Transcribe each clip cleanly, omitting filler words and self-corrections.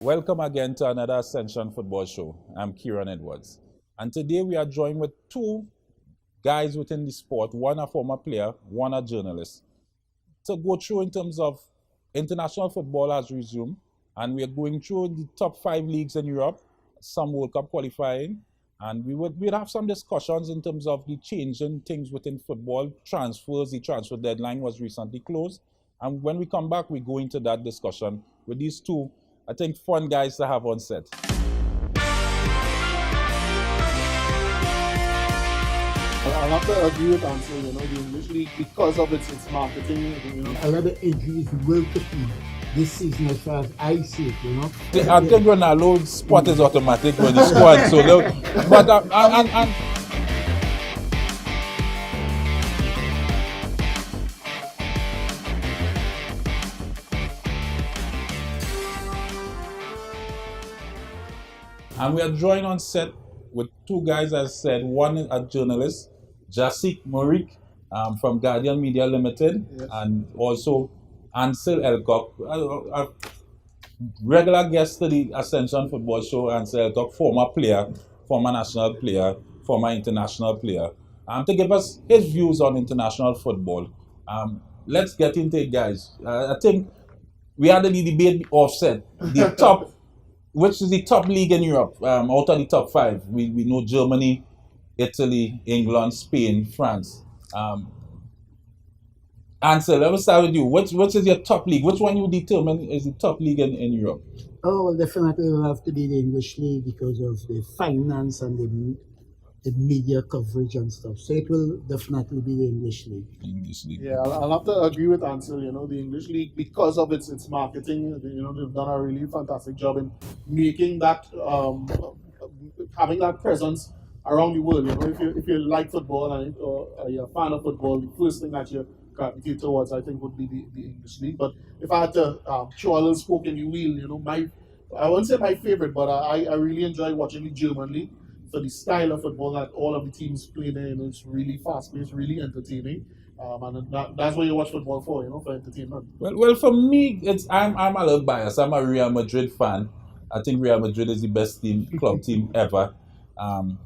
Welcome again to another Ascension football show. I'm Kieran Edwards. And today we are joined with two guys within the sport, one a former player, one a journalist, to go through in terms of international football has resumed. And we are going through the top 5 leagues in Europe, some World Cup qualifying, and we'd have some discussions in terms of the changing things within football, transfers. The transfer deadline was recently closed. And when we come back, we go into that discussion with these two, I think, fun guys to have on set. I'll have to agree with Ansel, the English League, because of its marketing, A lot of injuries will compete this season as far as I see it, I think Ronaldo's spot is automatic when he squad, so look, but and we are joined on set with two guys, as I said, one is a journalist, Jasik Morik from Guardian Media Limited, yes, and also Ansel Elcock, a regular guest to the Ascension football show. Ansel Elcock, former player, former national player, former international player, to give us his views on international football. Let's get into it, guys. I think we had the debate offset. The top, which is the top league in Europe, out of the top 5. We know Germany, Italy, England, Spain, France. Ansel, let me start with you. Which is your top league? Which one you determine is the top league in Europe? Oh, well, definitely will have to be the English League because of the finance and the media coverage and stuff. So it will definitely be the English League. English League. Yeah, I'll have to agree with Ansel, the English League, because of its marketing, they've done a really fantastic job in making that, having that presence around the world. If you like football and or you're a fan of football, the first thing that you gravitate towards, I think, would be the English League. But if I had to throw a little spoke in the wheel, I won't say my favorite, but I really enjoy watching the German League. So the style of football that all of the teams play there, it's really fast-paced, really entertaining, and that's what you watch football for, for entertainment. Well, for me, I'm a little biased. I'm a Real Madrid fan. I think Real Madrid is the best club team ever. And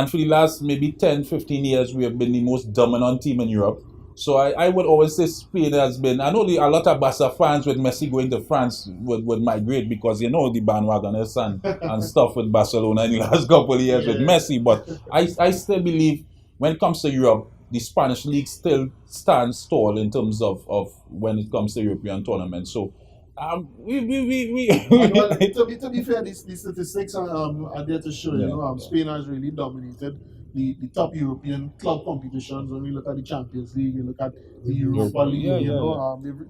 for the last maybe 10, 15 years, we have been the most dominant team in Europe. So I would always say Spain has been, I know a lot of Barca fans with Messi going to France would migrate because the bandwagoners and stuff with Barcelona in the last couple of years with Messi. But I still believe when it comes to Europe, the Spanish league still stands tall in terms of when it comes to European tournaments. So well, to be fair, these statistics are there to show. Spain has really dominated the top European club competitions. When we look at the Champions League, you look at the Europa League,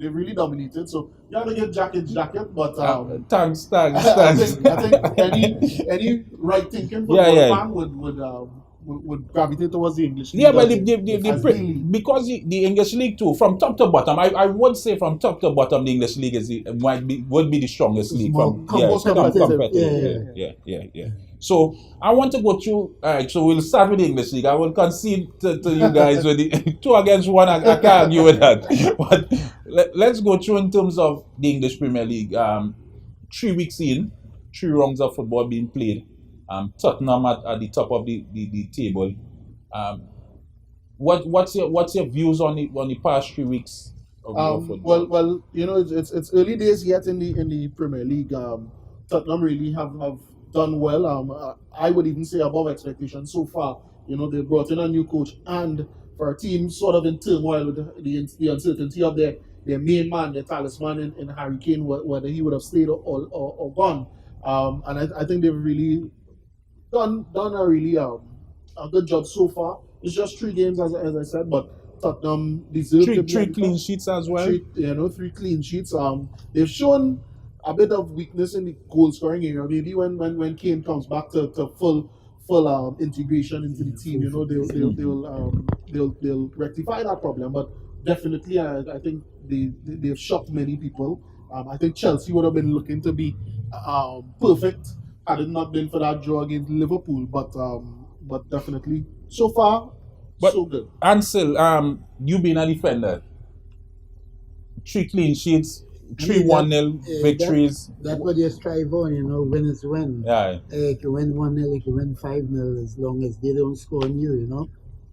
they've really dominated. So you have to get jacket, but thanks. I think any right thinking football fan would gravitate towards the English League. Yeah, but because the English League too, from top to bottom, I would say from top to bottom, the English League would be the strongest league. Yeah. So I want to go through. All right, so we'll start with the English League. I will concede to you guys with the 2 against 1. I can't argue with that. But let's go through in terms of the English Premier League. 3 weeks in, 3 rounds of football being played. Tottenham at the top of the table. What's your views on the past 3 weeks of football? Well, it's early days yet in the Premier League. Tottenham really have done well. I would even say above expectations so far. They brought in a new coach, and for a team sort of in turmoil with the uncertainty of their main man, their talisman in Harry Kane, whether he would have stayed or gone. And I think they've really done a really a good job so far. It's just 3 games, as I said, but Tottenham deserve to be 3 clean sheets as well. 3 clean sheets. They've shown a bit of weakness in the goal scoring area. Maybe when Kane comes back to full integration into the team, they'll rectify that problem. But definitely, I think they've shocked many people. I think Chelsea would have been looking to be perfect had it not been for that draw against Liverpool. But definitely, so far, so good. Ansel, you being a defender, 3 clean sheets. 3-1 nil that, victories. That's what you strive on, win is win. Yeah. You can win 1-0, you can win 5-0 as long as they don't score on you.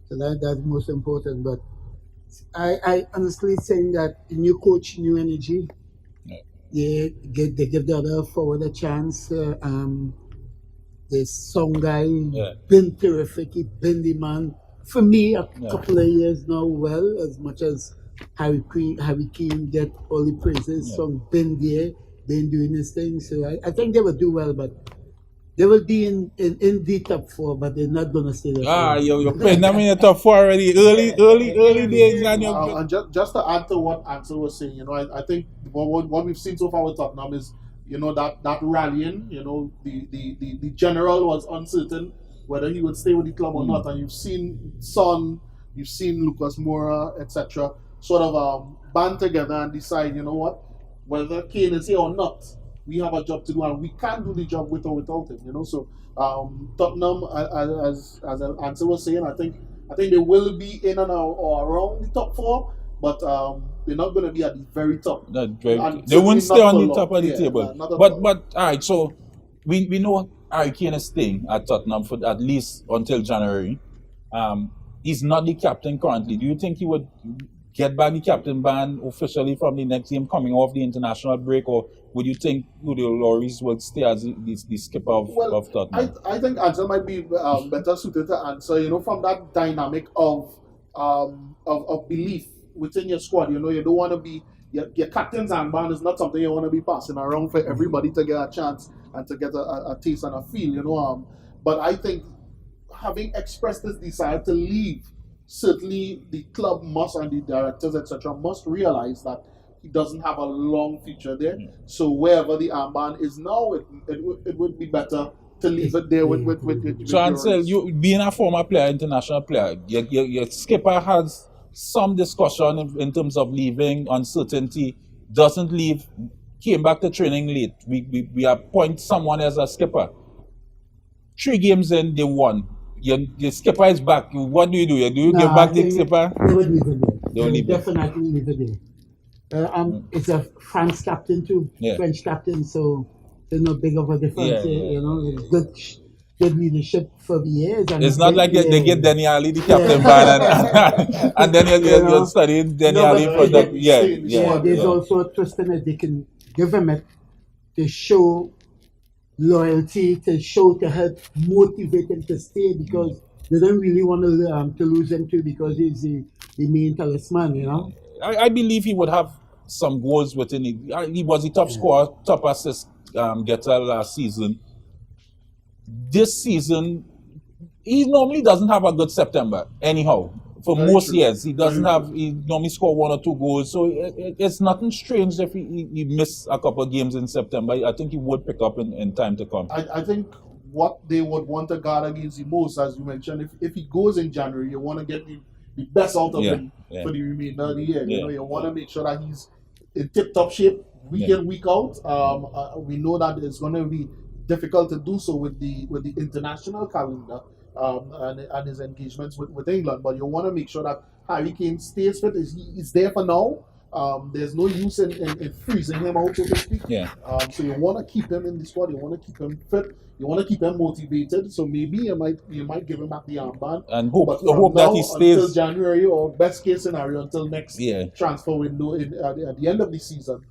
So that's most important. But I honestly think that new coach, new energy. They give the other forward a chance. This song guy been terrific. He been the man for me a couple of years now. Well, as much as Harry Kane get all the praises, Song been there, been doing his thing. So I think they will do well, but they will be in the top 4, but they're not gonna stay there. You're putting them in the top 4 already. Early days, and just to add to what Ansel was saying, I think what we've seen so far with Tottenham is, that rallying. The general was uncertain whether he would stay with the club or not, and you've seen Son, you've seen Lucas Moura, etc., sort of band together and decide, whether Kane is here or not, we have a job to do, and we can't do the job with or without him. So Tottenham, as Ansel was saying, I think they will be in and or around the top 4, but they're not going to be at the very top. They won't stay on the top of the table. But all right, so we know Harry Kane is staying at Tottenham for at least until January. He's not the captain currently. Do you think he would get back the captain ban officially from the next game coming off the international break, or would you think Julio Lloris will stay as the skipper of Tottenham? I think Ansel might be better suited to answer, from that dynamic of belief within your squad. You don't want to be your captain's armband is not something you want to be passing around for everybody to get a chance and to get a taste and a feel. But I think having expressed this desire to leave, certainly the club must, and the directors, etc., must realize that he doesn't have a long future there. So wherever the armband is now, it would be better to leave it there with So Ansel, you being a former player, international player, your skipper has some discussion in terms of leaving, uncertainty, doesn't leave, came back to training late. We appoint someone as a skipper. 3 games in, they won. Your skipper is back. What do you do? Do you give back the skipper? They would leave it there. They will definitely leave it there. It's a France captain too, French captain, so there's no big of a difference. Good leadership for the years. And it's not like they get Denny Ali the captain ban and then you're studying Denny Ali for that. There's also a twist in it. They can give him it to show loyalty, to help motivate him to stay, because they don't really want to lose him too, because he's the main talisman. I believe he would have some goals within it. He was the top scorer, top assist getter last season. This season, he normally doesn't have a good September, anyhow. For most years, he doesn't have. He normally score 1 or 2 goals, so it's nothing strange if he missed a couple of games in September. I think he would pick up in time to come. I think what they would want to guard against the most, as you mentioned, if he goes in January, you want to get the best out of him for the remainder of the year. You want to make sure that he's in tip-top shape week in, week out. We know that it's going to be difficult to do so with the international calendar and his engagements with England, but you want to make sure that Harry Kane stays fit. He's there for now. There's no use in freezing him out, so to speak. So you want to keep him in the squad. You want to keep him fit. You want to keep him motivated. So maybe you might give him back the armband and hope that he stays until January, or best case scenario until next transfer window at the end of the season.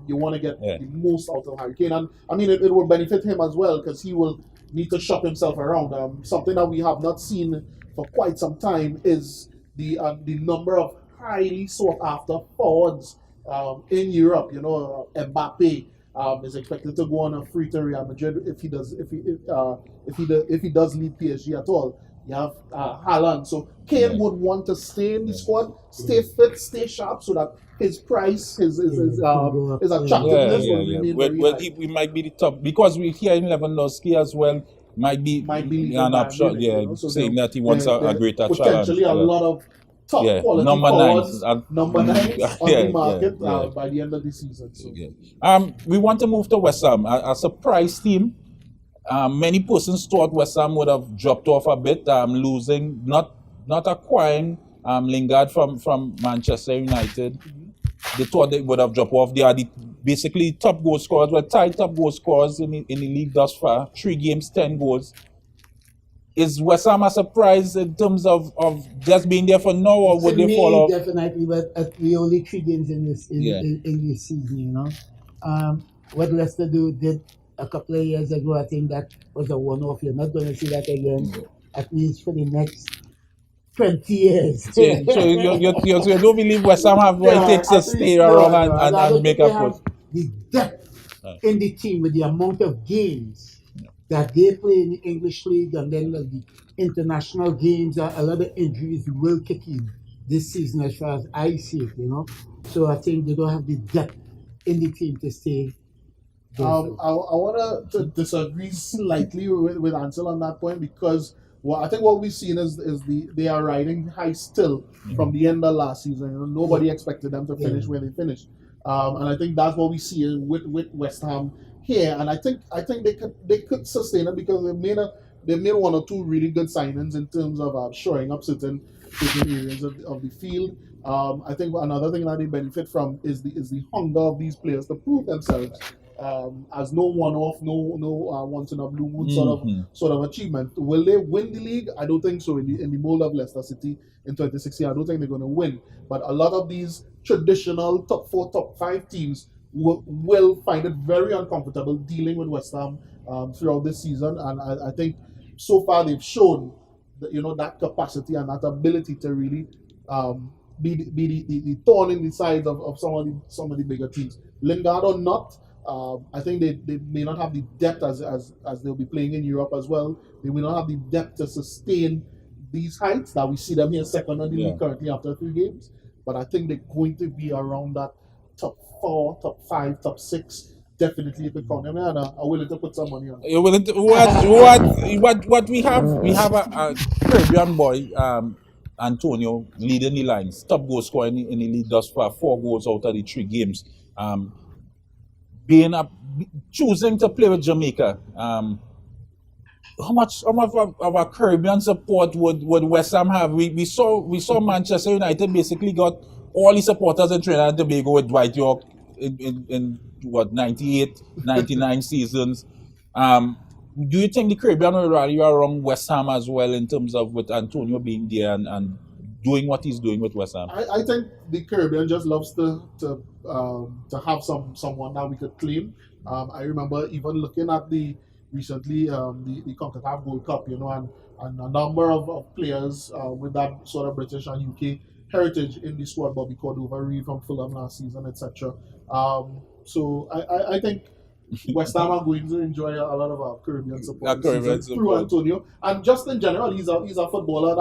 You want to get the most out of Harry Kane, and I mean it will benefit him as well, because he will need to shop himself around. Something that we have not seen for quite some time is the number of highly sought after forwards in Europe. Mbappe is expected to go on a free to Real Madrid if he does leave PSG at all. You have Haaland, so Kane would want to stay in the squad, stay fit, stay sharp, so that his price, his attractiveness will remain very high. We might be the top, because we hear in Lewandowski as well might be an upshot, saying that he wants a greater challenge. Potentially a lot of top quality number forwards, nines number nines on the market by the end of the season. So. We want to move to West Ham, a surprise team. Many persons thought West Ham would have dropped off a bit, losing, not acquiring Lingard from Manchester United. they thought they would have dropped off. They are the basically top goal scorers, well, tied top goal scorers in the league thus far. 3 games, 10 goals. Is West Ham a surprise in terms of just being there for now, or would To they fall me, off? definitely, but we only 3 games in this Yeah. in this season, you know. What Leicester did a couple of years ago, I think that was a one-off. You're not going to see that again, at least for the next 20 years. So you don't believe West Ham have what it takes to at stay least, around no, no. I and don't make think a they push? have the depth in the team with the amount of games that they play in the English league, and then the international games. A lot of injuries will kick in this season, as far as I see it, you know. So I think they don't have the depth in the team to stay. I want to disagree slightly with Ansel on that point, because I think what we've seen is they are riding high still from the end of last season. You know, nobody expected them to finish where they finished, and I think that's what we see with West Ham here. And I think they could sustain it, because they made 1 or 2 really good signings in terms of shoring up certain areas of the field. I think another thing that they benefit from is the hunger of these players to prove themselves as no one-off, no once in a blue moon sort of achievement. Will they win the league? I don't think so. In the mold of Leicester City in 2016, I don't think they're going to win. But a lot of these traditional top 4, top 5 teams will find it very uncomfortable dealing with West Ham throughout this season, and I think so far they've shown that, you know, that capacity and that ability to really be the thorn in the sides of some of the bigger teams. Lingard or not, I think they may not have the depth as they'll be playing in Europe as well. They will not have the depth to sustain these heights that we see them here second on the league currently after 3 games. But I think they're going to be around that top 4, top 5, top 6. Definitely, if they count them, and I'm willing to put some money on. You're willing to, what we have? We have a Caribbean boy, Antonio, leading the lines, top goal scorer in the league thus far, 4 goals out of the 3 games. Choosing to play with Jamaica. How much of a Caribbean support would West Ham have? We saw Manchester United basically got all the supporters in Trinidad and Tobago with Dwight York in what, 98, 99 seasons. Do you think the Caribbean will rally around West Ham as well, in terms of with Antonio being there and doing what he's doing with West Ham? I think the Caribbean just loves to have someone that we could claim. I remember even looking at recently the CONCACAF World Cup, you know, and a number of players with that sort of British and UK heritage in the squad. Bobby Cordova, Reed from Fulham last season, etc. So I think West Ham are going to enjoy a lot of our Caribbean support through Antonio, and just in general, he's a footballer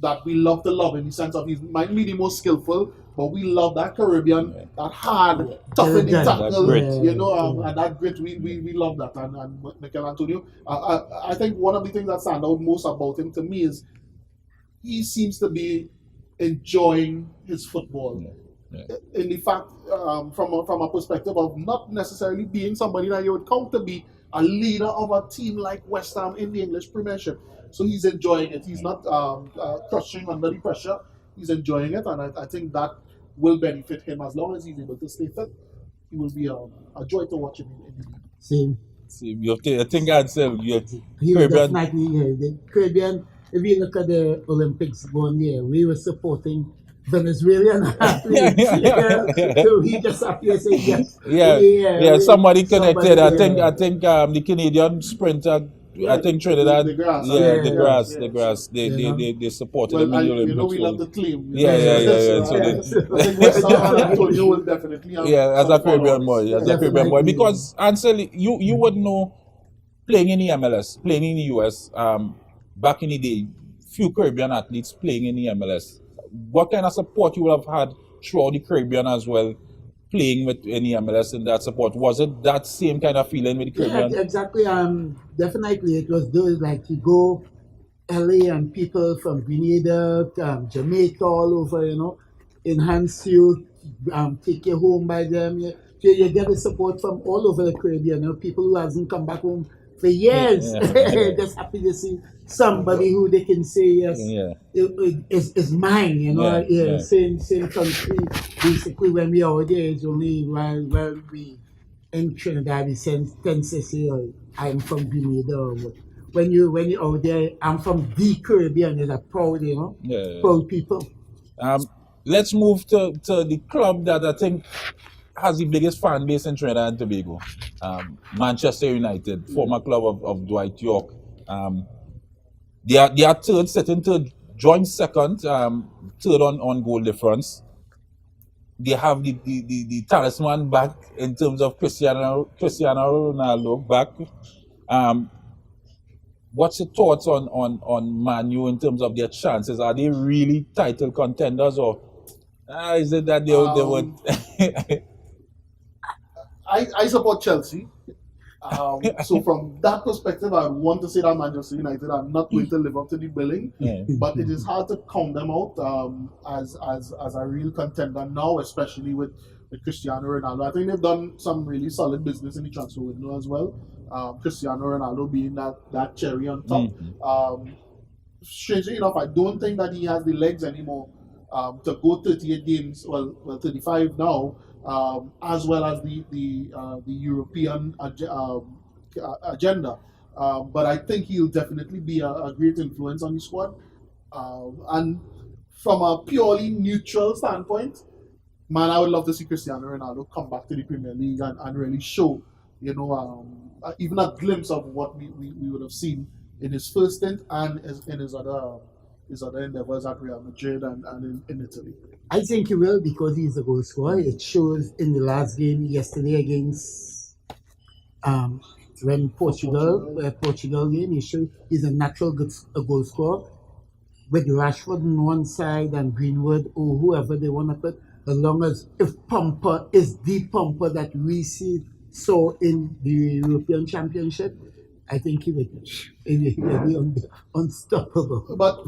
that we love to love, in the sense of he might be the most skillful, but we love that Caribbean, that hard, tough in the tackle, you know, and that grit. We love that, and Mikel Antonio. I think one of the things that stand out most about him to me is he seems to be enjoying his football. In the fact, from a perspective of not necessarily being somebody that you would count to be a leader of a team like West Ham in the English Premiership. So he's enjoying it. He's not crushing under the pressure. He's enjoying it, and I think that will benefit him as long as he's able to stay fit. He will be a joy to watch him in the league. Same. I think I'd say Caribbean. The Caribbean. If you look at the Olympics one year, we were supporting Venezuelan athletes. So he just appears saying yes. Yeah, somebody connected. I think the Canadian sprinter. I think Trinidad. The grass. The grass. They supported him in the Olympics. You know, we love the claim. Yeah. So I think West Ham and Antonio will definitely have as a Caribbean boy, because Ansel, you would know, playing in the MLS, playing in the US, back in the day, few Caribbean athletes playing in the MLS. What kind of support you would have had throughout the Caribbean as well, playing with any MLS in that support? Was it that same kind of feeling with the Caribbean? Yeah, exactly. Definitely, it was those, like, you go LA and people from Grenada, Jamaica, all over, you know, enhance you, take you home by them. You get the support from all over the Caribbean. You know, people who hasn't come back home for years. Yeah. Just happy to see somebody who they can say yes, Yeah. is mine. You know, Yeah. same country. Basically, when we out there, it's only while we in Trinidad we tend to say, oh, I'm from Grenada. Or what. When you out there, I'm from the Caribbean. It's a proud, Yeah. proud people. Let's move to the club that I think has the biggest fan base in Trinidad and Tobago. Manchester United, former club of Dwight York. They are third, sitting third, joint second, third on goal difference. They have the talisman back in terms of Cristiano Ronaldo back. Um, what's your thoughts on Man U in terms of their chances? Are they really title contenders, or is it that they would? I support Chelsea. So from that perspective, I want to say that Manchester United are not going to live up to the billing, Yeah. but it is hard to count them out as a real contender now, especially with Cristiano Ronaldo. I think they've done some really solid business in the transfer window as well. Cristiano Ronaldo being that cherry on top. Strangely enough, I don't think that he has the legs anymore to go 38 games, well 35 now, as well as the European agenda. But I think he'll definitely be a great influence on the squad. And from a purely neutral standpoint, man, I would love to see Cristiano Ronaldo come back to the Premier League and really show, even a glimpse of what we would have seen in his first stint and in his other endeavors at Real Madrid and in Italy. I think he will because he's a goal scorer. It shows in the last game yesterday against when Portugal game. He showed he's a natural goal scorer with Rashford on one side and Greenwood or whoever they want to put. As long as if Pumper is the Pumper that we saw in the European Championship, I think he will be unstoppable. But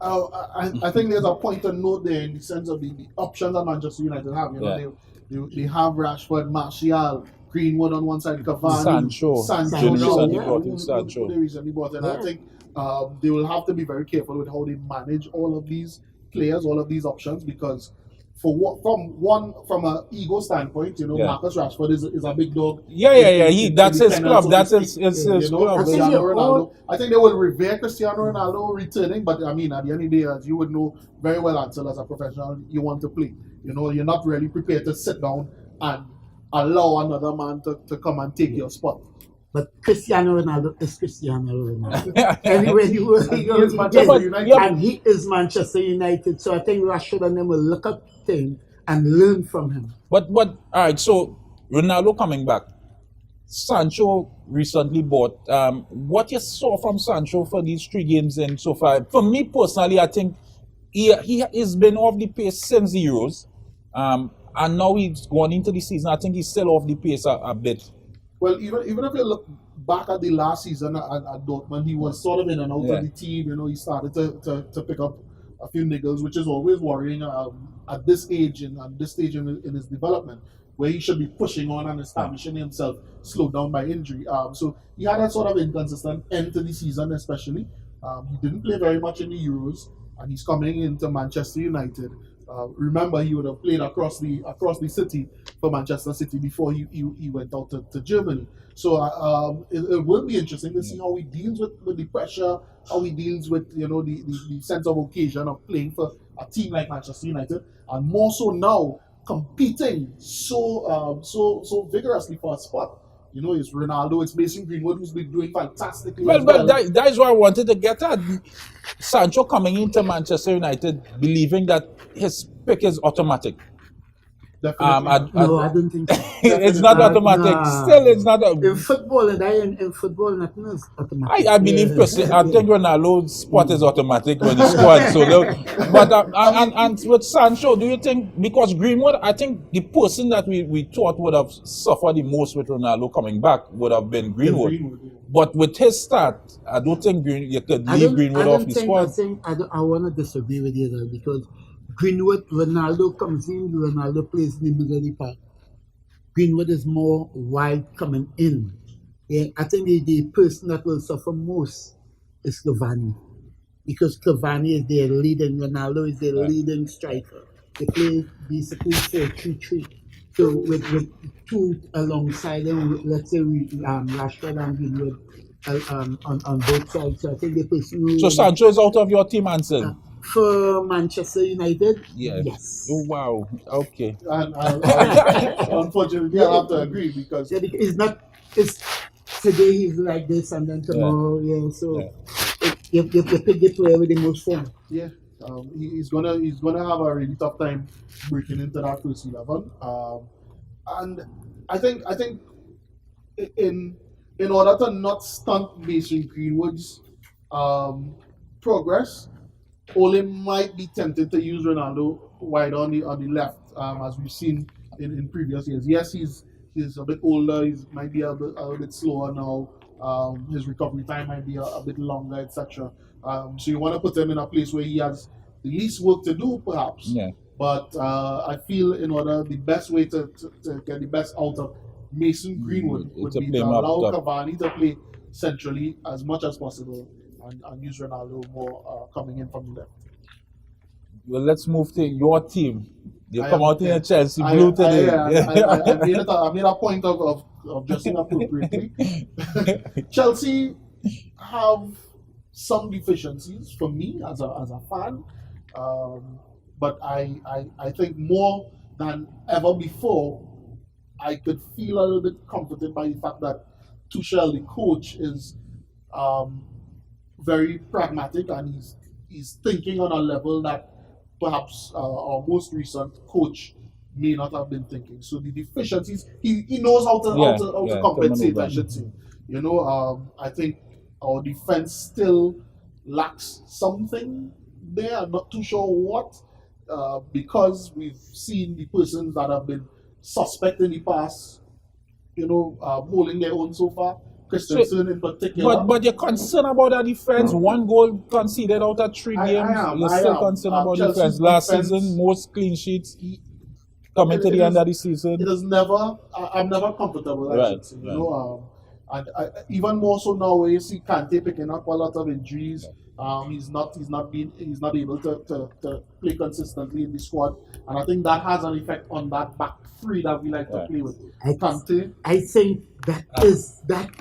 I think there's a point to note there in the sense of the options that Manchester United have. They have Rashford, Martial, Greenwood on one side, Cavani, Sancho. They recently brought in. I think they will have to be very careful with how they manage all of these players, all of these options, because from an ego standpoint, Marcus Rashford is a big dog. That's his club. That's his club. Cristiano Ronaldo. I think they will revere Cristiano Ronaldo returning, but I mean, at the end of the day, as you would know very well, Ansel, as a professional, you want to play. You're not really prepared to sit down and allow another man to come and take your spot. But Cristiano Ronaldo is Cristiano Ronaldo. Anywhere you will, he is Manchester United. And he is Manchester United. So I think Rashford and them will look up to him and learn from him. But all right, so Ronaldo coming back. Sancho recently bought. What you saw from Sancho for these 3 games in so far? For me personally, I think he has been off the pace since the Euros. And now he's gone into the season. I think he's still off the pace a bit. Well, even if you look back at the last season at Dortmund, he was sort of in and out of the team. He started to pick up a few niggles, which is always worrying at this age and at this stage in his development, where he should be pushing on and establishing himself, slowed down by injury. So he had a sort of inconsistent end to the season, especially. He didn't play very much in the Euros, and he's coming into Manchester United. Remember, he would have played across the city for Manchester City before he went out to Germany. So it will be interesting to see how he deals with the pressure, how he deals with the sense of occasion of playing for a team like Manchester United, and more so now competing so vigorously for a spot. It's Ronaldo, it's Mason Greenwood, who's been doing fantastically. But that is what I wanted to get at. Sancho coming into Manchester United, believing that his pick is automatic. Definitely. No, I don't think so. It's not automatic. Nah. Still, it's not. In football, in football, nothing is automatic. I believe personally, I think Ronaldo's spot is automatic when he scored. But and with Sancho, do you think, because Greenwood, I think the person that we thought would have suffered the most with Ronaldo coming back would have been Greenwood. But with his start, I don't think you could leave Greenwood off the squad. I want to disagree with you there because Ronaldo comes in, Ronaldo plays in the middle of the park. Greenwood is more wide coming in. Yeah, I think the person that will suffer most is Cavani because Cavani is their leading, Ronaldo is their Right. leading striker. They play basically 4-3-3. So with two alongside them, let's say Rashford and Greenwood on both sides. So I think the person So who Sancho is out of your team, Ansel? for Manchester United, Yes. yes. Oh, wow. Okay. And unfortunately, I have to agree because Yeah, because it's not. It's today he's like this and then Yeah. tomorrow, yeah. So Yeah. you pick the player with the most form. yeah, he's gonna have a really tough time breaking into that first 11. And I think in in order to not stunt Mason Greenwood's progress, Ole might be tempted to use Ronaldo wide on the left, as we've seen in previous years. Yes, he's a bit older. He might be a bit slower now. His recovery time might be a bit longer, etc. So you want to put him in a place where he has the least work to do, perhaps. Yeah. But I feel the best way to get the best out of Mason Greenwood would To be play to him up allow top. Cavani to play centrally as much as possible and use Ronaldo more coming in from the left. Well, let's move to your team. You I come am- out in a Chelsea I, blue I, today. I made a point of dressing appropriately. Chelsea have some deficiencies for me as a fan, but I think more than ever before, I could feel a little bit comforted by the fact that Tuchel, the coach, is um, very pragmatic and he's thinking on a level that perhaps our most recent coach may not have been thinking. So the deficiencies, he knows how to compensate, I should say. I think our defense still lacks something there. I'm not too sure what, because we've seen the persons that have been suspect in the past, holding their own so far. Christensen in particular. But you're concerned about the defense. One goal conceded out of 3 games. You're still concerned about Chelsea's defense. Last defense, season, most clean sheets coming to the end of the season. It is never. I'm never comfortable. I should say. And even more so now, where you see Kante picking up a lot of injuries. He's not able to play consistently in the squad, and I think that has an effect on that back three that we like to play with. Kante. I think that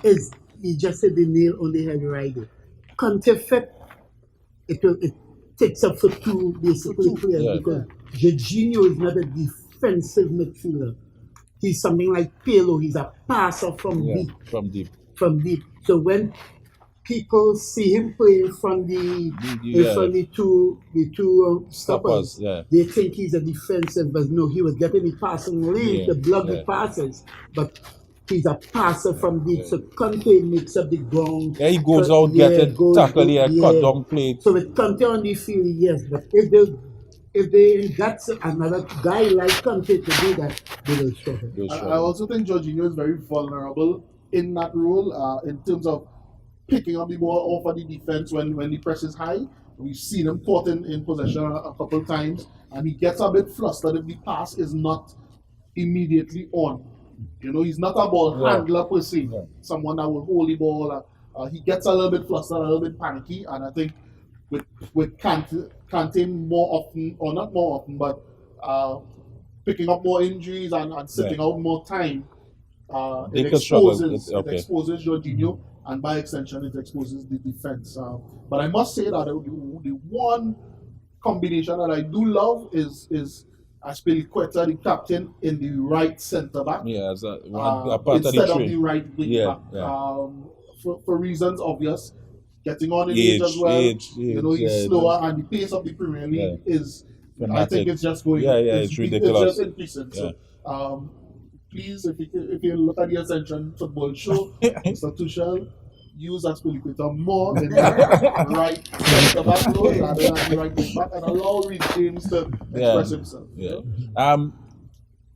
is you just said the nail on the head right there. Conte fit it takes up for two basically players because Jorginho is not a defensive midfielder. He's something like Pirlo. He's a passer from deep. From deep. So when people see him playing from the two stoppers, they think he's a defensive, but no, he was getting the passing lane to block the passes. But he's a passer from deep, so Conte makes up the ground. Yeah, he goes out, tackle the cut down plate. So with Conte on the field, yes, but if they got another guy like Conte to do that, they will struggle. I also think Jorginho is very vulnerable in that role, in terms of picking up the ball off of the defense when the press is high. We've seen him caught in possession a couple of times, and he gets a bit flustered if the pass is not immediately on. He's not a ball handler per se, someone that will hold the ball. He gets a little bit flustered, a little bit panicky, and I think with Kante more often, or not more often, but picking up more injuries and sitting out more time, it exposes Jorginho, and by extension, it exposes the defense. But I must say that the one combination that I do love is Aspilicueta, the captain, in the right centre back. Yeah, as a part instead of the right wing back. For reasons obvious, getting on in age as well. He's slower, and the pace of the Premier League is. I think it's just going. It's ridiculous. It's just increasing. So, please, if you look at the Ascension football show, Mr. Tuchel, use Aspilicueta more in the right centre back role rather than the right wing back, and allow Reece James to express himself.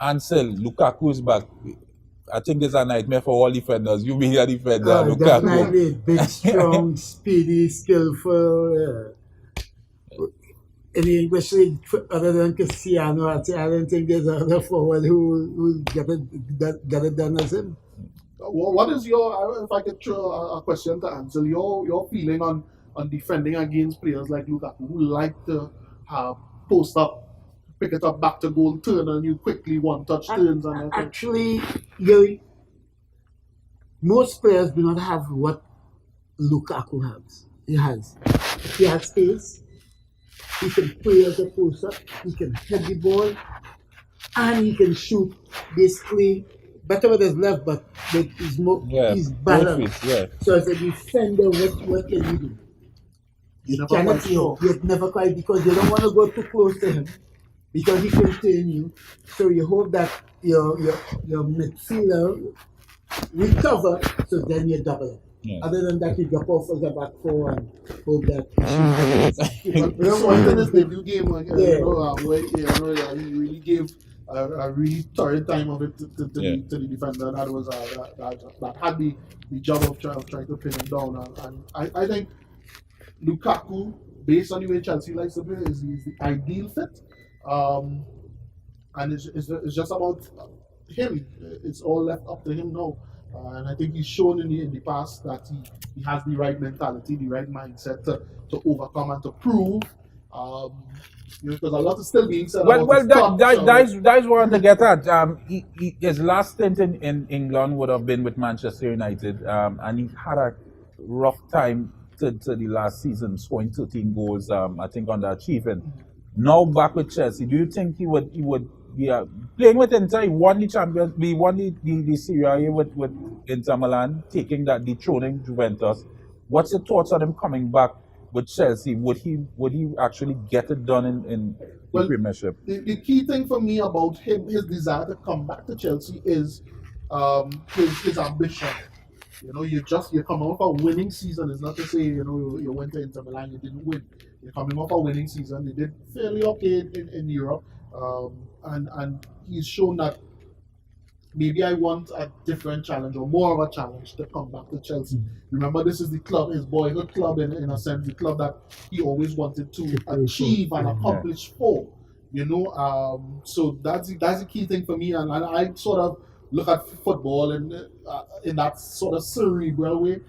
Ansel, Lukaku is back. I think it's a nightmare for all defenders. You being a defender, Lukaku. Definitely big, strong, speedy, skillful. In the English league, other than Cristiano, I don't think there's another forward who get it done as him. What is your, if I could throw a question to answer, your feeling on defending against players like Lukaku who like to post up, pick it up back to goal, turn on you quickly, one touch turns and everything? Actually, most players do not have what Lukaku has. He has space. He can play as a post-up. He can head the ball, and he can shoot. Basically, better with his left, but he's more he's balanced. Yeah. So as a defender, what can you do? You cannot sure. You're never quite because you don't want to go too close to him because he can turn you. So you hope that your midfielder recover, so then you double it. Yeah. Other than that, you drop off as a back four and hope that. We saw in his debut game, where he really gave a really torrid time of it to the defender. That was that had the job of trying to pin him down. And I think Lukaku, based on the way Chelsea likes to play, is the ideal fit. And it's just about him. It's all left up to him now. And I think he's shown in the past that he has the right mentality, the right mindset to overcome and to prove. Because a lot is still being said. Well, that's what I want to get at. His last stint in England would have been with Manchester United, and he had a rough time to the last season, scoring 13 goals. I think underachieving. Now back with Chelsea, do you think he would be playing with Inter? He won the Champions, he won the Serie A with Inter Milan, taking that dethroning Juventus. What's your thoughts on him coming back with Chelsea? Would he actually get it done in the Premiership? The key thing for me about him, his desire to come back to Chelsea is his ambition. You come off a winning season. It's not to say you went to Inter Milan, you didn't win. You're coming off a winning season. They did fairly okay in Europe, and he's shown that maybe I want a different challenge or more of a challenge to come back to Chelsea. Remember, this is the club, his boyhood club in a sense, the club that he always wanted to achieve and accomplish for. So that's the key thing for me, and I sort of look at football in that sort of cerebral way.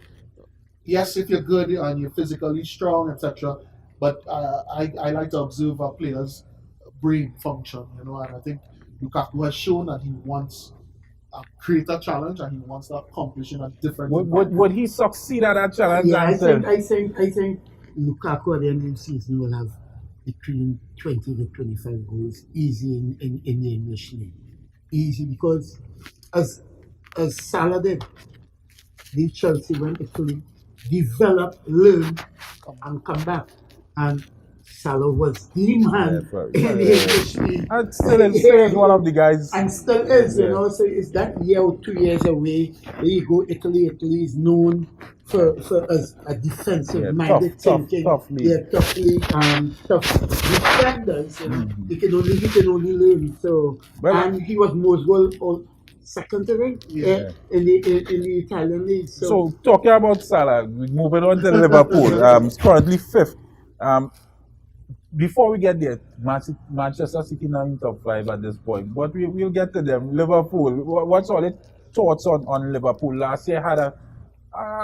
Yes, if you're good and you're physically strong, etc. But I like to observe our players' brain function, and I think Lukaku has shown that he wants a greater challenge and he wants to accomplish in a different. Would he succeed at that challenge? Yeah, I think Lukaku at the end of the season will have between 20 to 25 goals easy in the English league. Easy because as Salah did, the Chelsea went to develop, learn, and come back. And Salah was the man in the English league. And still is one of the guys. And still is, so it's that year or 2 years away. There you go, Italy. Italy is known for as a defensive-minded thinking. Tough league. Tough defenders. He can only learn. So, and he was most goal second to ring in the Italian league. So talking about Salah, moving on to Liverpool, currently fifth. Before we get there, Manchester City now in top 5 at this point, but we'll get to them. Liverpool, what's all your thoughts on Liverpool? Last year had a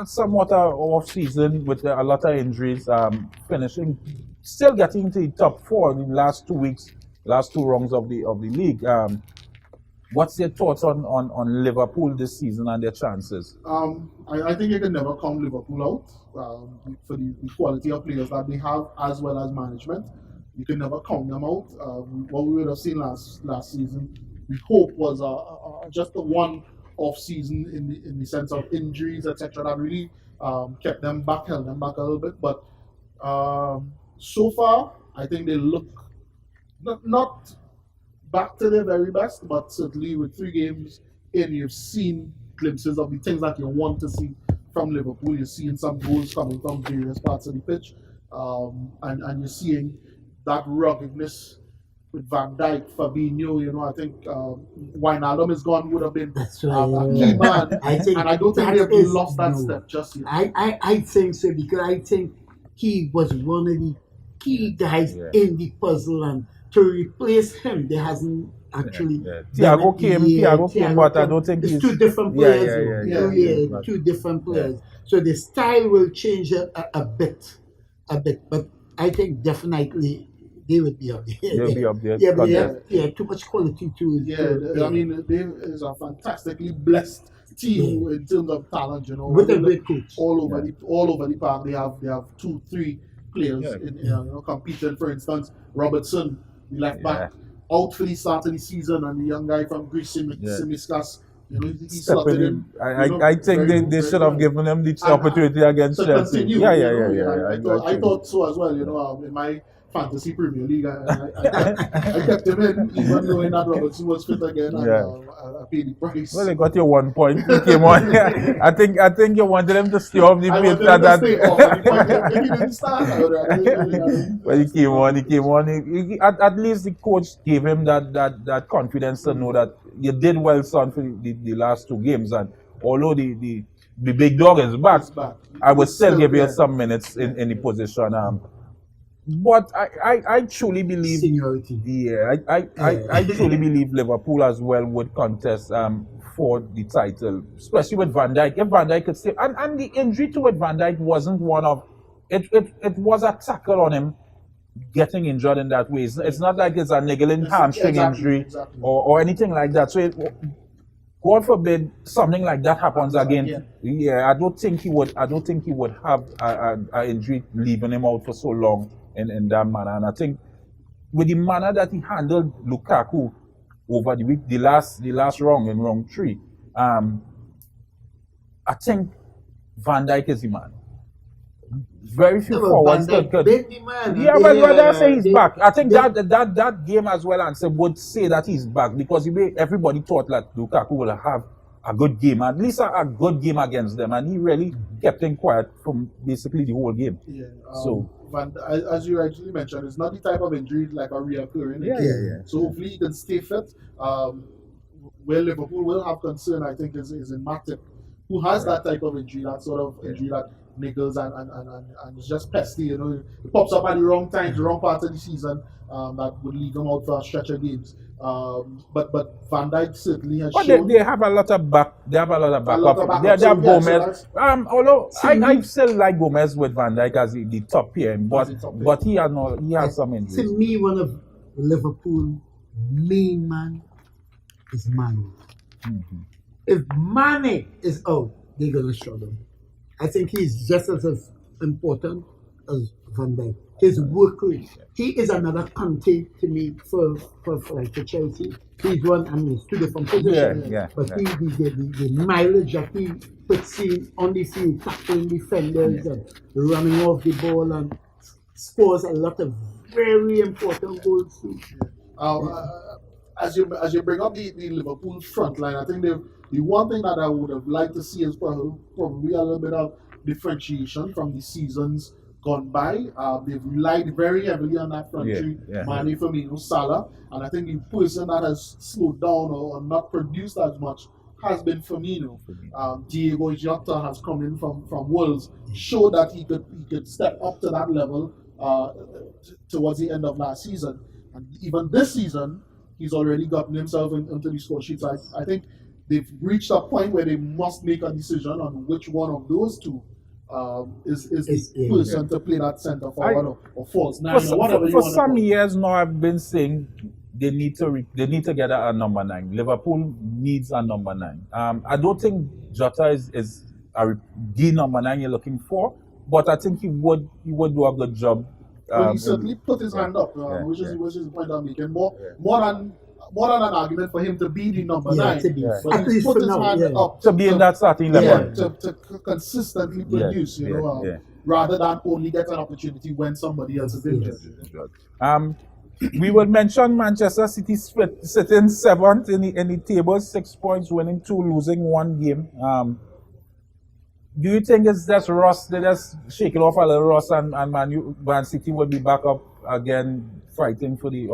somewhat off season with a lot of injuries, finishing, still getting into the top 4 in the last 2 weeks, last 2 rounds of the league. What's your thoughts on Liverpool this season and their chances? I think you can never count Liverpool out for the quality of players that they have as well as management. You can never count them out. What we would have seen last season, we hope was just a one-off season in the sense of injuries, etc. That really kept them back, held them back a little bit. But so far, I think they look not back to their very best, but certainly with 3 games in, you've seen glimpses of the things that you want to see from Liverpool. You're seeing some goals coming from various parts of the pitch, and you're seeing that ruggedness with Van Dijk, Fabinho. I think Wijnaldum is gone, would have been a key man, and I don't think they've lost that step just yet. I think so, because I think he was one of the key guys in the puzzle, and to replace him, there hasn't actually. Thiago came, but I don't think it's he's... two different players. Two different players. So the style will change a bit, but I think definitely they would be up there. They'll be up there. Yeah, but too much quality to. I mean, they is a fantastically blessed team in terms of talent. You know, with a great coach. All over the park, they have 2-3 players competing. For instance, Robertson, the left back, out for the start of the season, and the young guy from Greece, Simiskas. You know, he's slotted in. I think they should have given him the opportunity against Chelsea. I thought so as well. You know, in my fantasy Premier League, I kept him in, even knowing that Robertson was fit again, and I paid the price. Well, they got you 1 point. He came on. I think you wanted him to stay off the pitch. If he didn't start, well, he came on. At least the coach gave him that confidence to know that you did well, son, for the last 2 games. And although the big dog is back, I would still give you some minutes in the position. But I truly believe seniority. Yeah, I truly believe Liverpool as well would contest for the title, especially with Van Dijk. If Van Dijk could stay, and the injury to Van Dijk wasn't one of it was a tackle on him getting injured in that way. It's not like it's a niggling hamstring injury or anything like that. So God forbid something like that happens again. I don't think he would have an injury leaving him out for so long in that manner. And I think with the manner that he handled Lukaku over the week, the last round in round 3, I think Van Dijk is the man. Very few forwards could. Yeah, but I say he's back. I think that game as well, and would say that he's back because everybody thought that Lukaku will have a good game, at least a good game against them, and he really kept him quiet from basically the whole game. As you actually mentioned, it's not the type of injury like a reoccurring. So hopefully he can stay fit. Where Liverpool will have concern, I think, is in Matip, who has that type of injury, that sort of injury that niggles and it's just pesky, you know. It pops up at the wrong time, the wrong part of the season, that would leave them out for a stretch of games. But Van Dijk certainly has shown. They have a lot of backup. They have Gomez. Although I still like Gomez with Van Dijk as the top here, but he has some injuries. To me, one of Liverpool main man is Mane. Mm-hmm. If Mane is out, they're gonna struggle. I think he's just as important as Van Dijk. His work rate. He is another Conte to me for Chelsea. He's one, I mean, it's 2 different positions. But the mileage that he puts in on the field, tackling defenders and running off the ball and scores a lot of very important goals too. As you bring up the Liverpool front line, I think the one thing that I would have liked to see is probably a little bit of differentiation from the seasons gone by. They've relied very heavily on that front three, Mane, Firmino, Salah, and I think the person that has slowed down or not produced as much has been Firmino. Diego Jota has come in from Wolves, showed that he could step up to that level towards the end of last season, and even this season he's already gotten himself into the score sheets. I think they've reached a point where they must make a decision on which one of those two is the person to play that centre forward or false nine or whatever. For some years now, I've been saying they need to get a number 9. Liverpool needs a number 9. I don't think Jota is the number 9 you're looking for, but I think he would do a good job. Well, he certainly put his hand up, which is the point I'm making. More than an argument for him to be the number 9, but he put his hand up to be in that starting level, to consistently produce, rather than only get an opportunity when somebody else is injured. We will mention Manchester City sitting 7th in the table, 6 points, winning 2, losing 1 game. Do you think it's just rust? They just shake it off a little rust, and Man City will be back up again, fighting for the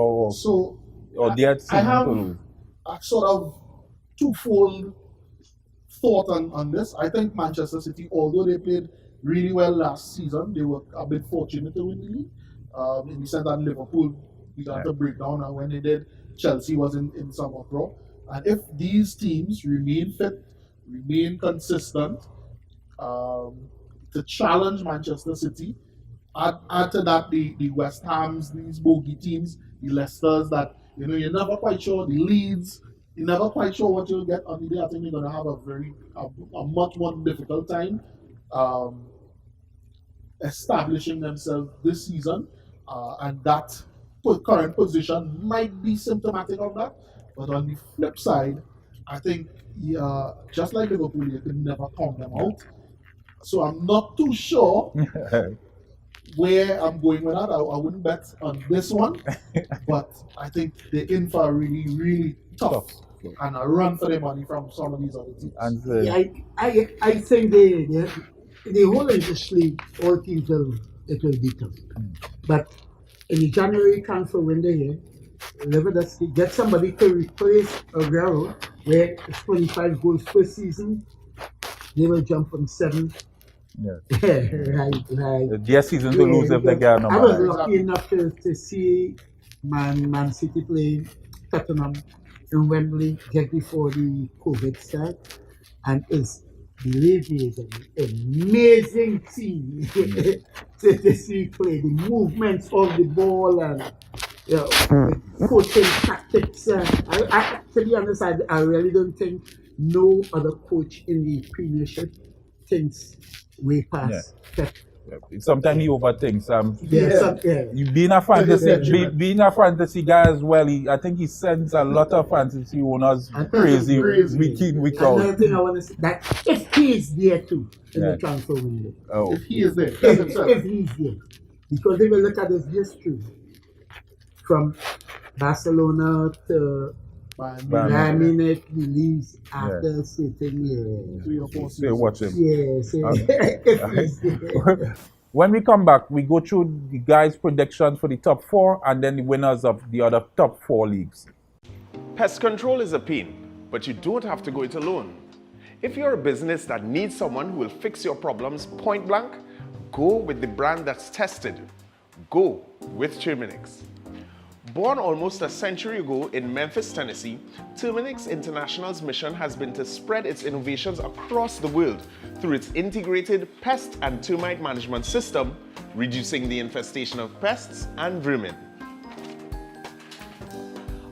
I have a sort of twofold thought on this. I think Manchester City, although they played really well last season, they were a bit fortunate to win the league. In the sense that Liverpool began to break down, and when they did, Chelsea was in some uproar. And if these teams remain fit, remain consistent, to challenge Manchester City, add to that the West Hams, these bogey teams, the Leicesters that you're never quite sure, the Leeds, you're never quite sure what you'll get on the day. I think they're going to have a much more difficult time establishing themselves this season, and that current position might be symptomatic of that. But on the flip side, I think just like Liverpool, you can never count them out. So I'm not too sure where I'm going with that. I wouldn't bet on this one, but I think they're in for a really, really tough and a run for their money from some of these other teams. I think the whole English league, all teams will be tough. But in the January transfer window here, Liverpool get somebody to replace Aguero, where it's 25 goals per season. They will jump from 7. Right. Their season to lose if they get I was lucky enough to see Man City play Tottenham in Wembley just before the COVID start, and believe me, it's an amazing team to see play. The movements of the ball and the coaching tactics. I, to be honest, I really don't think no other coach in the Premiership thinks way past Pep. Sometimes he overthinks. You being a fantasy guy as well. I think he sends a lot of fantasy owners crazy week in, week out. Another thing I want to say, that if he is there too in the transfer window, if he is there, if he's there, because if you look at his history from Barcelona to Bayern Munich, he leaves after sitting 3 or 4 seasons. So watch him. If he's there. When we come back, we go through the guys' predictions for the top 4 and then the winners of the other top 4 leagues. Pest control is a pain, but you don't have to go it alone. If you're a business that needs someone who will fix your problems point blank, go with the brand that's tested. Go with Terminix. Born almost a century ago in Memphis, Tennessee, Terminix International's mission has been to spread its innovations across the world through its integrated pest and termite management system, reducing the infestation of pests and vermin.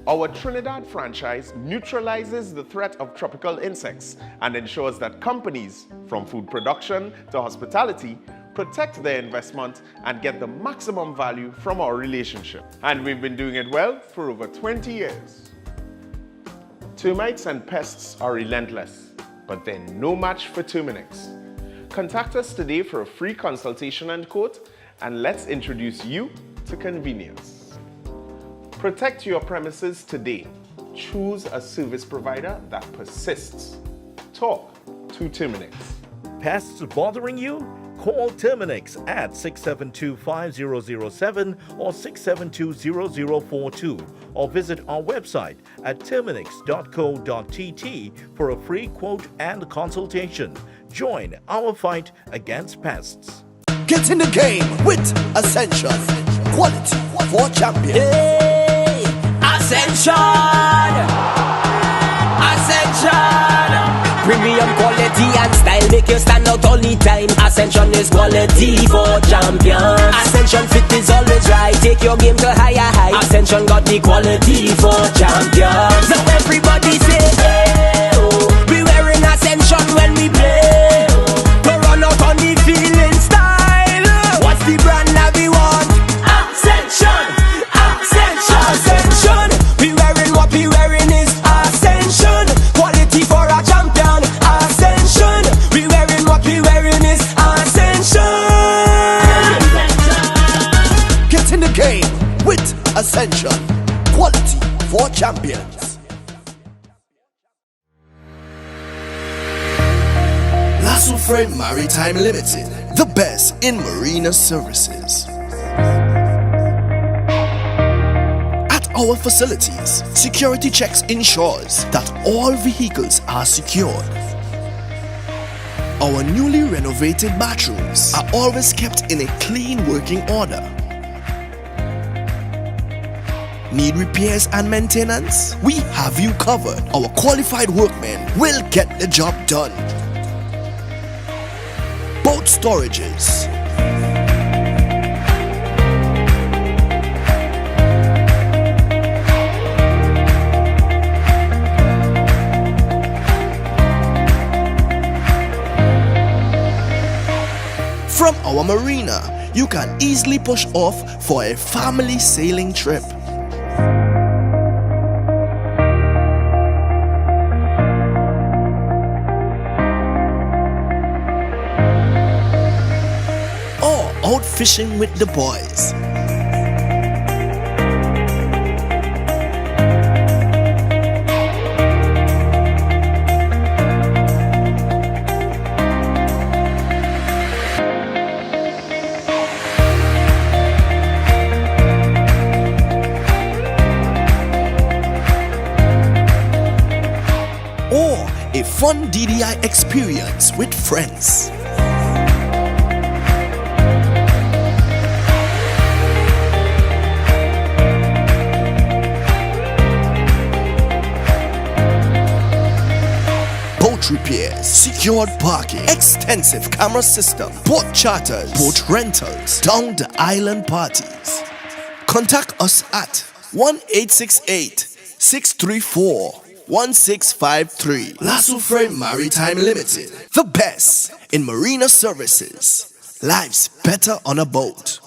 Our Trinidad franchise neutralizes the threat of tropical insects and ensures that companies, from food production to hospitality, protect their investment and get the maximum value from our relationship. And we've been doing it well for over 20 years. Termites and pests are relentless, but they're no match for Terminix. Contact us today for a free consultation and quote, and let's introduce you to convenience. Protect your premises today. Choose a service provider that persists. Talk to Terminix. Pests bothering you? Call Terminix at 672-5007 or 672-0042 or visit our website at terminix.co.tt for a free quote and consultation. Join our fight against pests. Get in the game with Ascension. Quality for champions. Hey, Ascension! Ascension! Premium quality and style make you stand out all the time. Ascension is quality for champions. Ascension fit is always right. Take your game to higher heights. Ascension got the quality for champions. So everybody say, hey, oh. We wearing Ascension when we play. To run out on the field in style. What's the brand that we want? Ascension! Ascension! Ascension! We wearing what we wearing is Ascension. Quality for a champion. Ascension. We wearing what we wearing is Ascension. Get in the game with Ascension. Quality for champions. Lasso Frame Maritime Limited, the best in marina services. At our facilities, security checks ensures that all vehicles are secured. Our newly renovated bathrooms are always kept in a clean working order. Need repairs and maintenance? We have you covered. Our qualified workmen will get the job done. Boat storages, from our marina, you can easily push off for a family sailing trip. Or out fishing with the boys. Or a fun DDI experience with friends. Boat repairs, secured parking, extensive camera system, boat charters, boat rentals, down the island parties. Contact us at 1-868-634-1653. Lasso Frame Maritime Limited, the best in marina services. Life's better on a boat.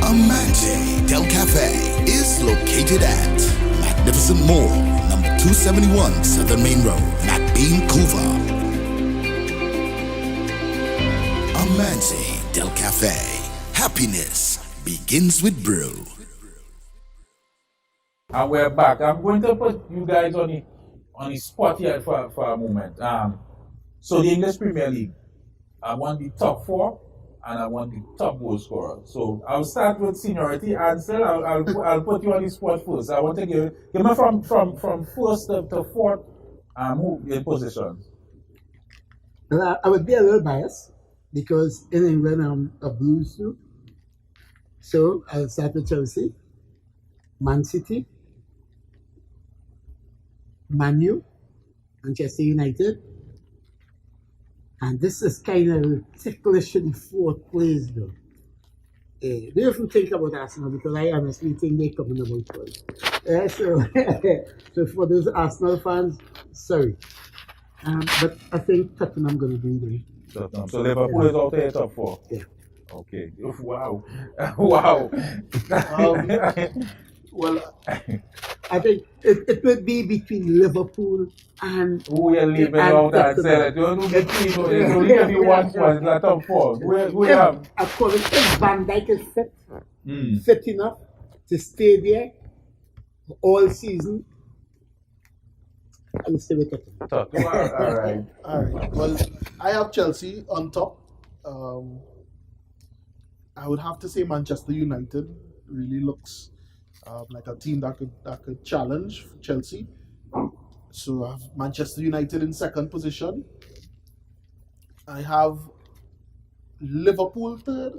Amante Del Cafe is located at Magnificent Mall, number 271 Southern Main Road, Vancouver. Amante Del Cafe. Happiness begins with brew. And we're back. I'm going to put you guys on the spot here for a moment. So the English Premier League, I want the top four and I want the top goal scorer. So I'll start with seniority. Ansel, I'll put you on the spot first. I want to give me from first to fourth who in positions. Well, I would be a little biased because in England I'm a Blues too. So I'll start with Chelsea, Man City, Man U, Manchester United. And this is kind of ticklish in fourth place though. Do you ever think about Arsenal? Because I honestly think they're coming about first. So for those Arsenal fans, sorry. But I think Tottenham going to be there. Tottenham. So Liverpool is out there top four? Yeah. Okay. Wow. Wow. Well, I think it would be between Liverpool and who are leaving out and say don't do between, it's only give you 1 point, like top four. We have. According to Van Dijk is fit enough to stay there all season. I'll stay with Tottenham. All right. all right. Well, I have Chelsea on top. I would have to say Manchester United really looks like a team that could challenge Chelsea. So I have Manchester United in second position. I have Liverpool third,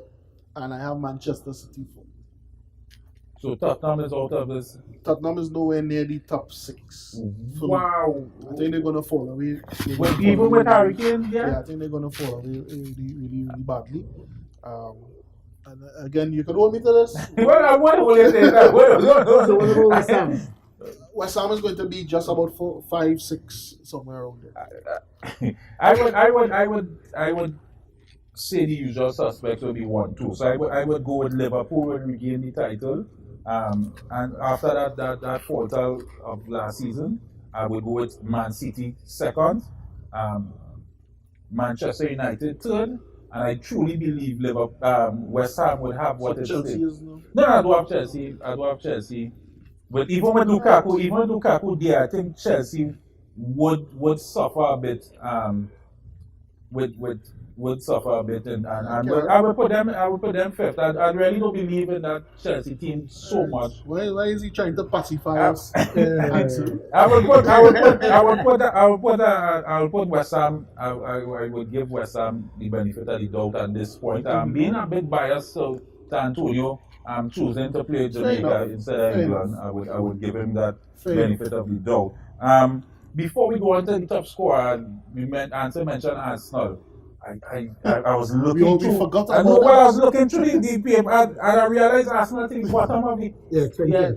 and I have Manchester City fourth. So Tottenham is out of this. Tottenham is nowhere near the top six. Wow. I think they're gonna fall away. Even with Harry Kane, Yeah, I think they're gonna fall away really badly. And again, you can hold me to this. Well, I want to say that. So what about West Ham? West Ham is going to be just about 4, 5, 6, somewhere around there. I would say the usual suspects would be 1-2. So I would go with Liverpool will regain the title. And after that fall of last season, I would go with Man City second, Manchester United third, and I truly believe West Ham would have what it Chelsea takes. is no. No, I do have Chelsea. I do have Chelsea. But even with Lukaku there, I think Chelsea would suffer a bit. Would suffer a bit, and I would put them fifth. I really don't believe in that Chelsea team so much. Why is he trying to pacify us? I would put West Ham. I would give West Ham the benefit of the doubt at this point. I'm being a bit biased, so to Antonio, I'm choosing to play Jamaica instead of England. I would give him that benefit of the doubt. Before we go on to the top scorer, Ansel mentioned Arsenal. I was looking through. Forgot I about know that. I was looking through the paper and I realized Arsenal thing bottom of the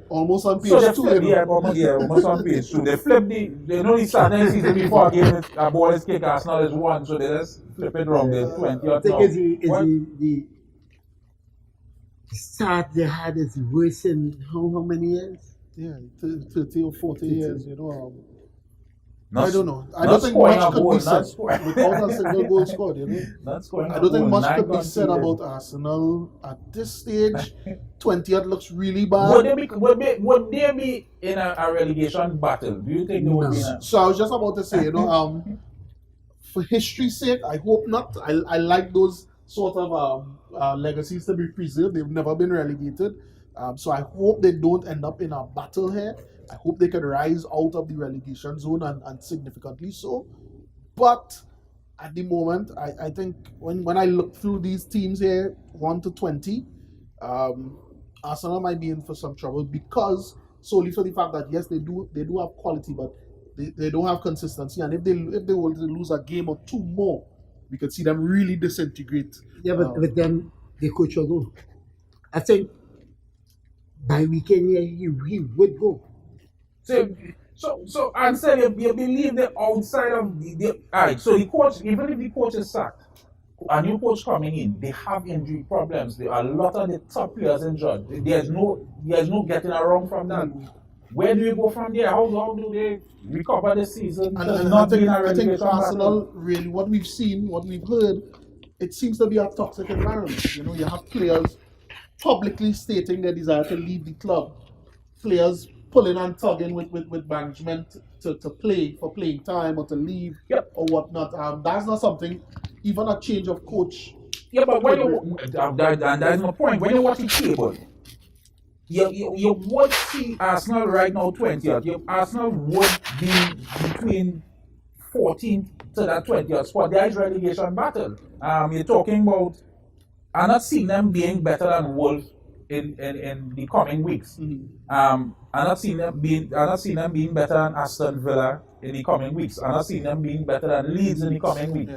almost on page so they 2. flip, almost on page 2. They flip the starting season before a game a ball is kicked, Arsenal is 1, so they just flip it wrong. They're 20 or I think the start they had is worse in how many years? Yeah, 30 or 40 years, you know. Not, I don't know. I not don't think scoring much a could goal, be not said scoring. without a single goal scored, you know. Not scoring I a don't think goal, much could be 9 said conceded. about Arsenal at this stage. 20th looks really bad. Would they be in a relegation battle? Do you think they would be in a... So I was just about to say, you know, for history's sake, I hope not. I like those sort of legacies to be preserved. They've never been relegated. So I hope they don't end up in a battle here. I hope they can rise out of the relegation zone and significantly so. But at the moment, I think when I look through these teams here, 1 to 20, Arsenal might be in for some trouble because solely for the fact that yes, they do have quality, but they don't have consistency. And if they were to lose a game or 2 more, we could see them really disintegrate. Yeah, but with them, the coach will go. I think by weekend here, he would go. So Ansel, you believe the outside of the alright, so the coach, even if the coach is sacked, a new coach coming in, they have injury problems. There are a lot of the top players injured. There's no getting around from that. Where do you go from there? How do they recover the season? And I think Arsenal, really, what we've seen, what we've heard, it seems to be a toxic environment. You know, you have players publicly stating their desire to leave the club. Players pulling and tugging with management to play for playing time or to leave or whatnot. That's not something, even a change of coach. Yeah, but when you, and that's my point, when you watch the table, you would see Arsenal right now 20th. Arsenal would be between 14th to that 20th spot. There is relegation battle. You're talking about, I'm not seeing them being better than Wolves in the coming weeks. I'm not seeing them being better than Aston Villa in the coming weeks. I'm not seeing them being better than Leeds in the coming week.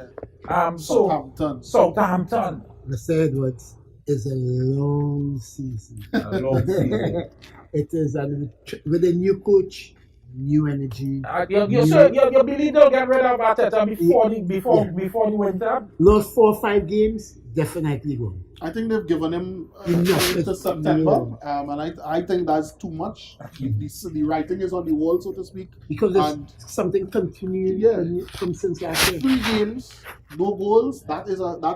Southampton. Mr. Edwards is a long season. A long season. It is, and with a new coach, new energy. You believe they'll get rid of Arteta before the winter? Lost 4 or 5 games, definitely go. I think they've given him Enough. into September, and I think that's too much. The writing is on the wall, so to speak. Because there's something continuing from since last year. 3 games, no goals. That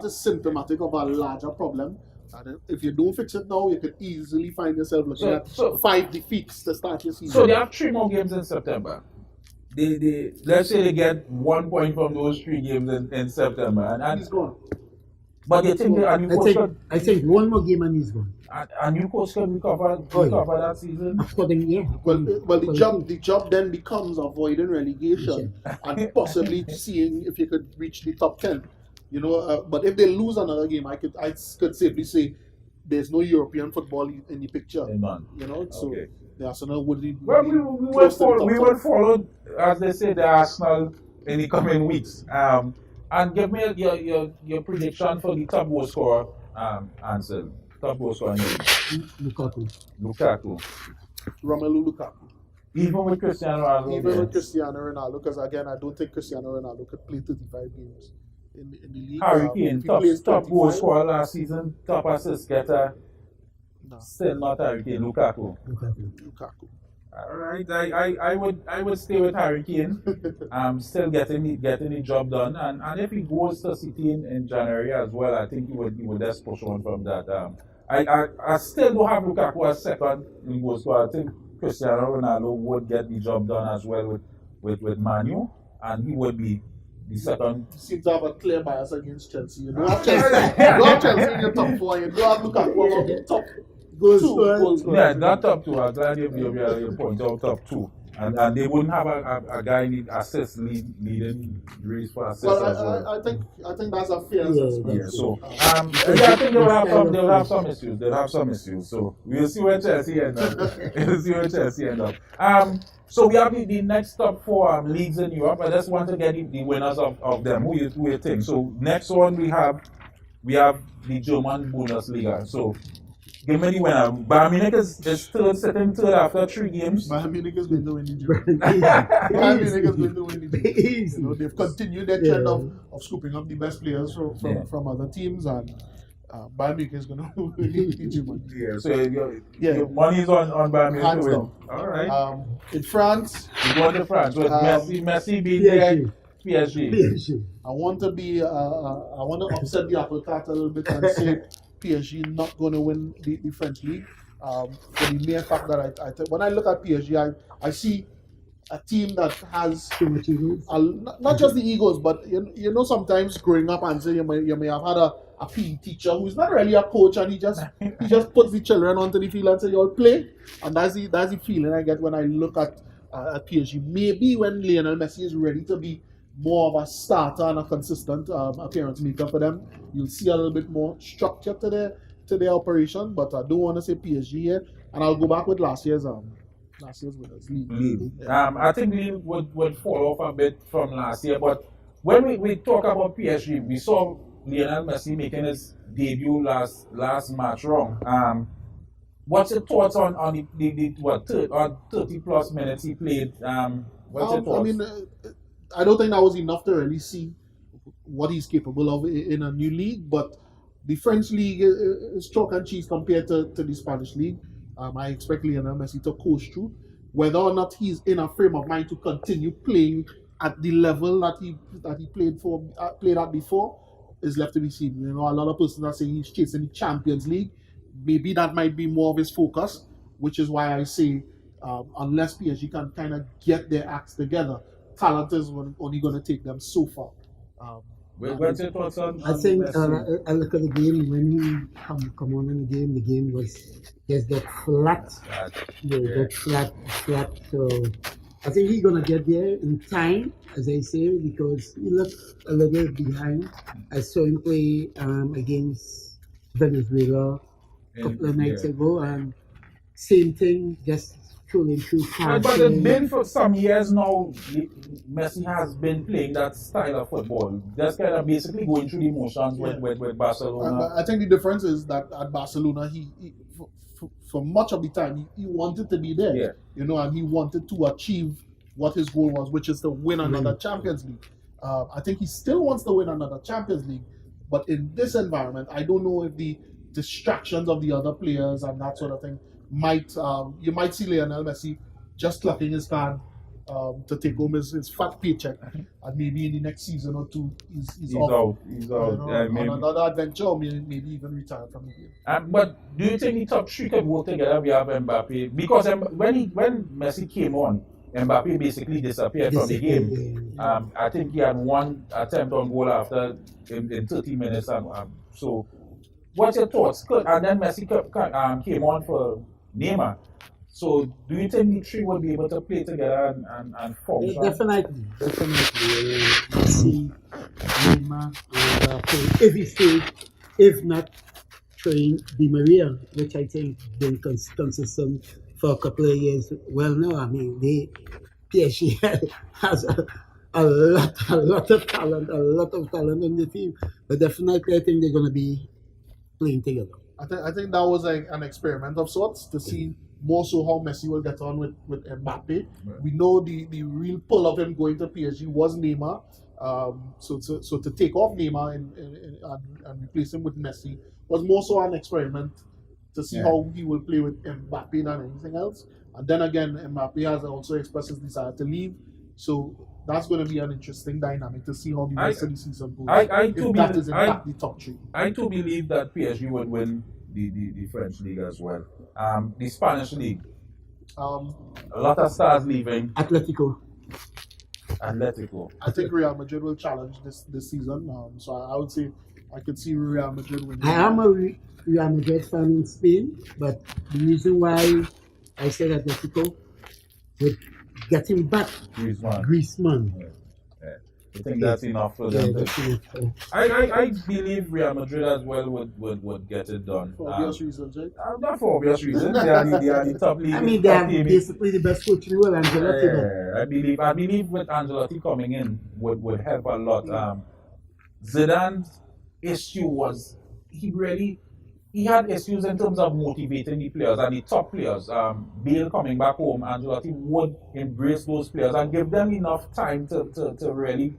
is symptomatic of a larger problem. And if you don't fix it now, you could easily find yourself looking at 5 defeats to start your season. So they have 3 more games in September. They let's say they get 1 point from those 3 games in September, and he's gone. But they think I think 1 more game and he's gone. A new coach can recover that season. Well, the job then becomes avoiding relegation and possibly seeing if you could reach the top 10. You know, but if they lose another game, I could safely say there's no European football in the picture. None. You know, so the Arsenal would be. Well, we will follow, as they say, the Arsenal in the coming weeks. And give me your prediction for the top goal scorer, Ansel. Top goal scorer. Lukaku. Romelu Lukaku. Even with Cristiano Ronaldo. Even yes. with Cristiano Ronaldo, because again, I don't think Cristiano Ronaldo could play 35 games in the league. Harry Kane, if he plays top goal 25, scorer last season, top assist getter. no, Still not Harry Kane, Lukaku. Lukaku. All right, I would stay with Harry Kane. Still getting the job done, and if he goes to City in January as well, I think he would just push on from that. I still don't have Lukaku as second in goal scorer. I think Cristiano Ronaldo would get the job done as well with Manu, and he would be the second. You seem to have a clear bias against Chelsea. You don't have Chelsea in your top 4. You don't have Lukaku among the top Goal 2 scorer. goals. Yeah, not top 2. I'm glad you point out top 2. And they wouldn't have a guy in the assist leading race for assists Well, as well. I think that's a fair assessment. Yeah, so I think they'll have some issues. They'll have some issues. So we'll see where Chelsea end up. So we have the next top 4 leagues in Europe. I just want to get the winners of them. Who you think? So next one we have the German Bundesliga. So give me the winner. Bayern Munich is sitting third after 3 games. Bayern Munich is going to win the German. Bayern Munich is going to win the German. Easy. You know, they've continued their trend of scooping up the best players from other teams, and Bayern Munich is going to win the German. Yeah, so your money's on Bayern Munich Hands to win. down. All right. In France, You go to France with Messi being PSG. there, PSG. PSG. I want to upset the apple cart a little bit and say PSG not going to win the French league. For the mere fact that I think when I look at PSG, I see a team that has Too much egos. not just the egos, but you know sometimes growing up and say you may have had a PE teacher who's not really a coach, and he just puts the children onto the field and say you all play, and that's the feeling I get when I look at PSG. Maybe when Lionel Messi is ready to be more of a starter and a consistent appearance maker for them, you'll see a little bit more structure to their operation. But I don't want to say PSG here, and I'll go back with last year's winners league. I think we would fall off a bit from last year, but when we talk about PSG, we saw Lionel Messi making his debut last match wrong. What's your thoughts on the 30 plus minutes he played? What's your thoughts? I mean, I don't think that was enough to really see what he's capable of in a new league, but the French league is chalk and cheese compared to the Spanish league. I expect Lionel Messi to coast through. Whether or not he's in a frame of mind to continue playing at the level that he played at before is left to be seen. You know, a lot of persons are saying he's chasing the Champions League. Maybe that might be more of his focus, which is why I say unless PSG can kind of get their acts together, talent is only going to take them so far. What's your thoughts on I think Messi? I look at the game when he come on in the game was just that flat, that flat. So I think he's gonna get there in time, as I say, because he looked a little bit behind. I saw him play against Venezuela a couple of nights ago, and same thing, just trolling through But it's been for some years now. Messi has been playing that style of football, just kind of basically going through the motions with Barcelona. I think the difference is that at Barcelona, he for much of the time he wanted to be there, Yeah. you know, and he wanted to achieve what his goal was, which is to win another Champions League. I think he still wants to win another Champions League, but in this environment, I don't know if the distractions of the other players and that sort of thing you might see Lionel Messi just clucking his card to take home his fat paycheck, and maybe in the next season or two he's off. He's You out. know, Yeah, on maybe. another adventure, or maybe even retire from the game. But do you think the top 3 could work together? We have Mbappe, because when Messi came on, Mbappe basically disappeared from the game. I think he had one attempt on goal after in 30 minutes. So, what's your thoughts? And then Messi came on for Neymar. So, do you think the 3 will be able to play together and function? Definitely. Messi, Neymar, and if he stays, if not, train Di Maria, which I think been consistent for a couple of years. Well, no, I mean PSG has a lot of talent on the team, but definitely I think they're going to be playing together. I think that was an experiment of sorts to see more so how Messi will get on with Mbappe. We know the real pull of him going to PSG was Neymar. So to take off Neymar and replace him with Messi was more so an experiment to see how he will play with Mbappe than anything else. And then again, Mbappe has also expressed his desire to leave. So that's going to be an interesting dynamic to see how the rest of the season goes. That is in fact the top three. I too believe that PSG would win the French league as well. The Spanish league. A lot of stars leaving. Atletico. I think Real Madrid will challenge this season. So I would say I could see Real Madrid winning. I am a Real Madrid fan in Spain, but the reason why I said Atletico with getting back Griezmann. I think that's enough for them. I believe Real Madrid as well would get it done. For obvious reasons, right? Not for obvious reasons. They are the top league. I mean, they are basically the best coach in the world, Ancelotti. I believe with Ancelotti coming in would help a lot. Zidane's issue was he had issues in terms of motivating the players and the top players. Bale coming back home, Ancelotti would embrace those players and give them enough time to really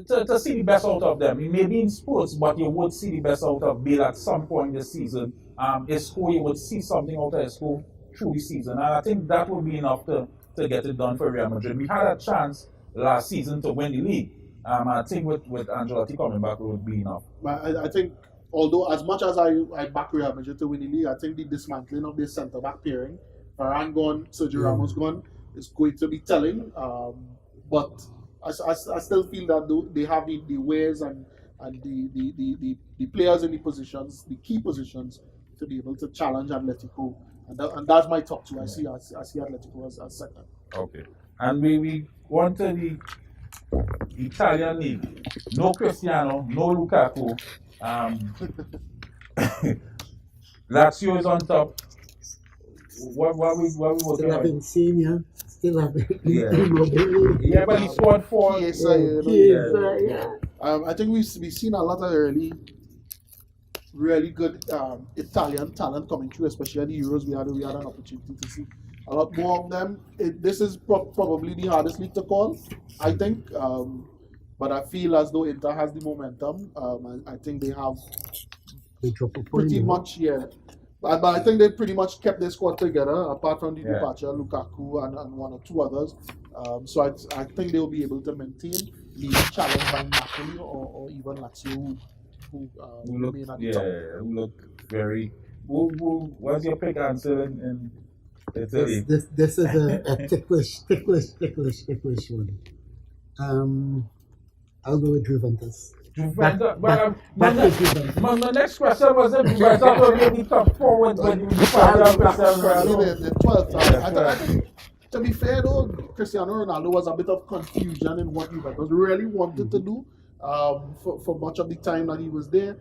to see the best out of them. Maybe in sports, but you would see the best out of Bale at some point this season. Isco, you would see something out of Isco through the season, and I think that would be enough to get it done for Real Madrid. We had a chance last season to win the league. I think with Ancelotti coming back, it would be enough. But I think, although as much as I back Real Madrid to win the league, I think the dismantling of this centre-back pairing, Varane gone, Sergio Ramos gone, is going to be telling. But I still feel that they have the ways and the players in the positions, the key positions, to be able to challenge Atletico. And that's my top two. I see Atletico as second. Okay. And we want to the Italian league. No Cristiano, no Lukaku. Lazio is on top. What we Still working have on? Insigne, still have Yeah, but he scored 4. Yes, I think we've seen a lot of really good Italian talent coming through, especially at the Euros. We had an opportunity to see a lot more of them. This is probably the hardest league to call, I think. But I feel as though Inter has the momentum. I think they have pretty much, But I think they pretty much kept their squad together, apart from the departure of Lukaku and one or two others. So I think they'll be able to maintain the challenge by Napoli or even Lazio, who remain at the top. Who look very. What's your pick answer in Italy? This is a ticklish one. I'll go with Juventus. Juventus. But my next question was if Juventus will be the top 4 when you The 12th. I think, to be fair though, Cristiano Ronaldo was a bit of confusion in what Juventus really wanted to do for much of the time that he was there.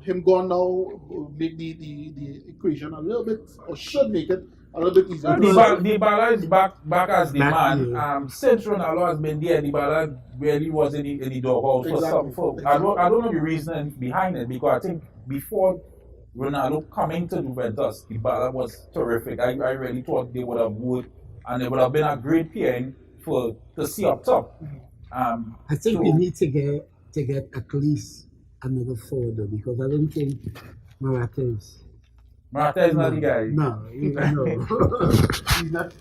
Him gone now make the equation a little bit, or should make it a little bit easier. Dybala is back as the man. Since Ronaldo has been there, Dybala really was in the doghouse for some. I don't know the reason behind it, because I think before Ronaldo coming to Juventus, Dybala was terrific. I really thought they would have worked, and it would have been a great pairing to see up top. I think we need to get at least another forward though, because I don't think Morata is not the guy. No. he's not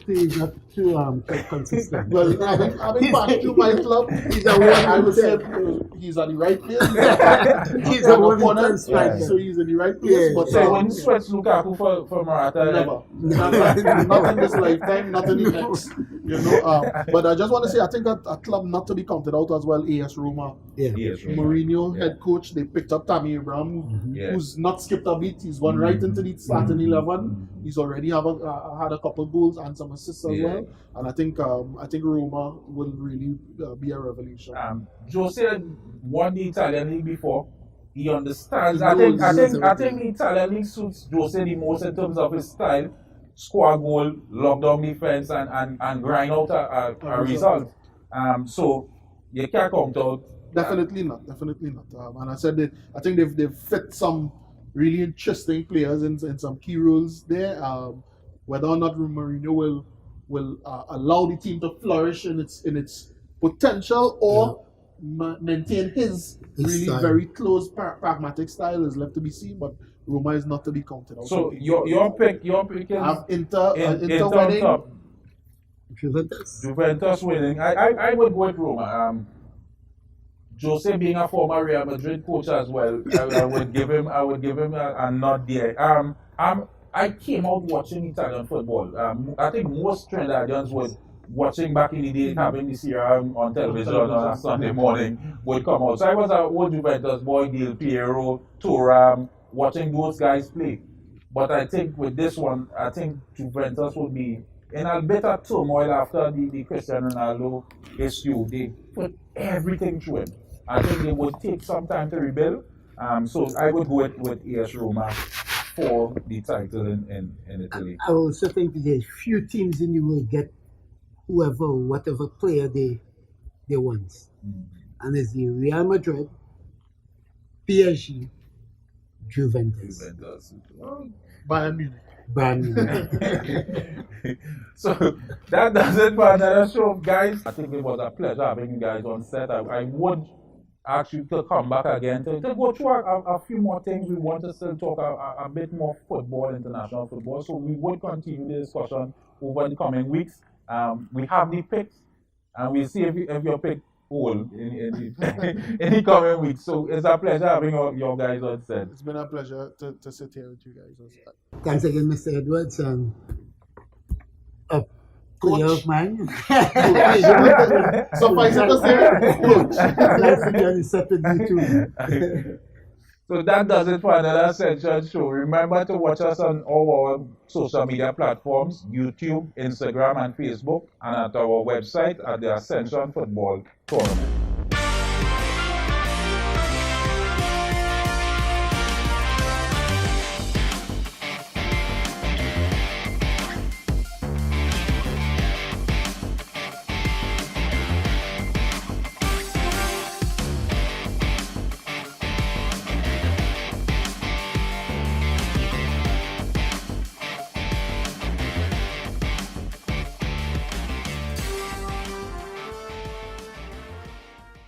too consistent. Well, having passed through my club, I would say he's at the right place. He's a one striker, so he's in the right place. But so when you switch Lukaku for Morata, never. Not in this lifetime, not in the next. But I just want to say, I think a club not to be counted out as well, AS Roma. Mourinho, head coach, they picked up Tammy Abraham, who's not skipped a beat. He's gone right into the starting 11. He's already had a couple goals and some assists as well. And I think Roma will really be a revelation. Jose won the Italian league before. He understands. I think the Italian league suits Jose the most in terms of his style. Score goal, lock down defense, and grind out a result. So you can't count out. Definitely not. And I said I think they've fit some really interesting players in some key roles there. whether or not Mourinho will allow the team to flourish in its potential, or maintain his really style. very close pragmatic style is left to be seen. But Roma is not to be counted out. So your pick is have Inter Inter winning. top. Juventus. Winning. I would go with Roma. Jose being a former Real Madrid coach as well, I would give him a nod there. I came out watching Italian football. I think most Trinidadians would watching back in the day, having the Serie A on television on a Sunday morning would come out. So I was an old Juventus boy, Del Piero, Thuram, watching those guys play. But I think with this one, I think Juventus would be in a bit of turmoil after the Cristiano Ronaldo issue. They put everything through him. I think they would take some time to rebuild. So I would go with AS Roma for the title in Italy. I also think there's few teams in the world get whatever player they want. And it's the Real Madrid, PSG, Juventus. Bayern Munich. So that does it for another show, guys. I think it was a pleasure having you guys on set. I would ask you to come back again to go through a few more things. We want to still talk a bit more football, international football. So we would continue the discussion over the coming weeks. We have the picks, and we'll see if your pick hold in the coming weeks. So it's a pleasure having your guys on set. It's been a pleasure to sit here with you guys on set. Thanks again, Mr. Edwards, and a player of mine. Suffice it to say, coach. Nice to be on the set with you too. So that does it for another Ascension show. Remember to watch us on all our social media platforms, YouTube, Instagram, and Facebook, and at our website at the Ascension Football Tournament.